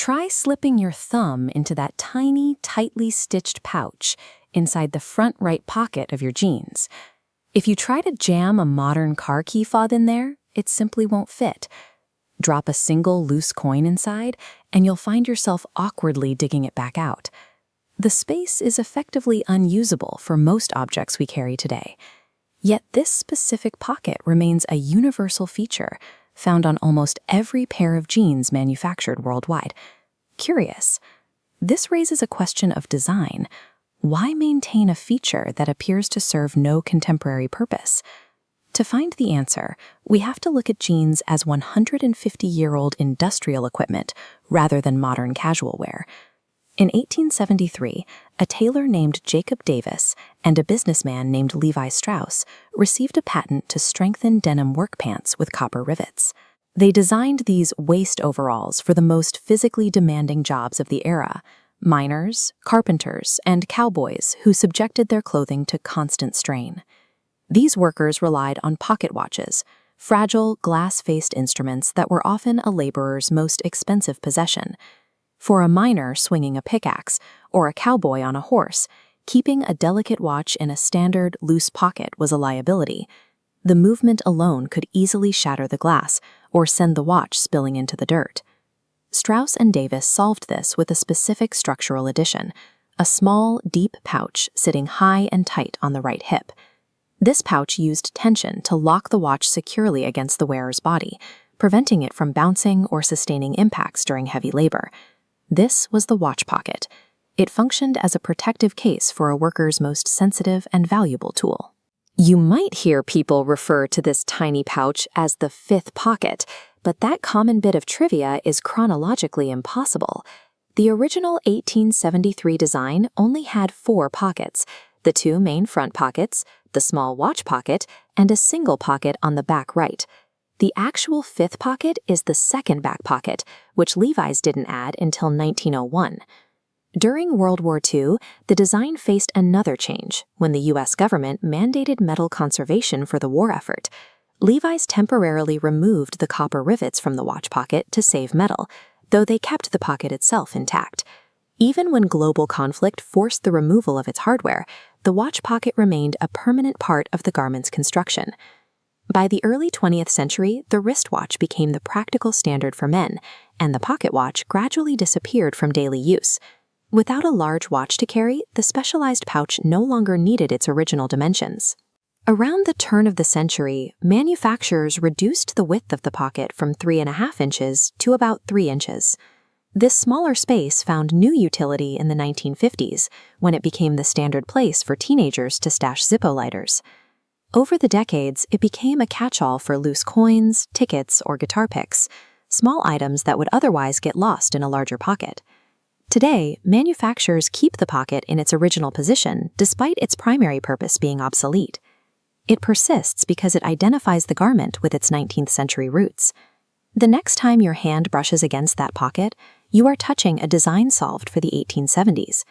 Try slipping your thumb into that tiny, tightly stitched pouch inside the front right pocket of your jeans. If you try to jam a modern car key fob in there, it simply won't fit. Drop a single loose coin inside, and you'll find yourself awkwardly digging it back out. The space is effectively unusable for most objects we carry today. Yet this specific pocket remains a universal feature found on almost every pair of jeans manufactured worldwide. Curious, this raises a question of design. Why maintain a feature that appears to serve no contemporary purpose? To find the answer, we have to look at jeans as 150-year-old industrial equipment rather than modern casual wear. In 1873, a tailor named Jacob Davis and a businessman named Levi Strauss received a patent to strengthen denim work pants with copper rivets. They designed these waist overalls for the most physically demanding jobs of the era: miners, carpenters, and cowboys who subjected their clothing to constant strain. These workers relied on pocket watches, fragile, glass-faced instruments that were often a laborer's most expensive possession. For a miner swinging a pickaxe or a cowboy on a horse, keeping a delicate watch in a standard, loose pocket was a liability. The movement alone could easily shatter the glass or send the watch spilling into the dirt. Strauss and Davis solved this with a specific structural addition: a small, deep pouch sitting high and tight on the right hip. This pouch used tension to lock the watch securely against the wearer's body, preventing it from bouncing or sustaining impacts during heavy labor. This was the watch pocket. It functioned as a protective case for a worker's most sensitive and valuable tool. You might hear people refer to this tiny pouch as the fifth pocket, but that common bit of trivia is chronologically impossible. The original 1873 design only had 4 pockets: the 2 main front pockets, the small watch pocket, and a single pocket on the back right. The actual 5th pocket is the second back pocket, which Levi's didn't add until 1901. During World War II, the design faced another change when the U.S. government mandated metal conservation for the war effort. Levi's temporarily removed the copper rivets from the watch pocket to save metal, though they kept the pocket itself intact. Even when global conflict forced the removal of its hardware, the watch pocket remained a permanent part of the garment's construction. By the early 20th century, the wristwatch became the practical standard for men, and the pocket watch gradually disappeared from daily use. Without a large watch to carry, the specialized pouch no longer needed its original dimensions. Around the turn of the century, manufacturers reduced the width of the pocket from 3.5 inches to about 3 inches. This smaller space found new utility in the 1950s, when it became the standard place for teenagers to stash Zippo lighters. Over the decades, it became a catch-all for loose coins, tickets, or guitar picks, small items that would otherwise get lost in a larger pocket. Today, manufacturers keep the pocket in its original position despite its primary purpose being obsolete. It persists because it identifies the garment with its 19th century roots. The next time your hand brushes against that pocket, you are touching a design solved for the 1870s.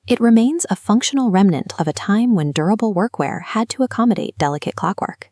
It remains a functional remnant of a time when durable workwear had to accommodate delicate clockwork.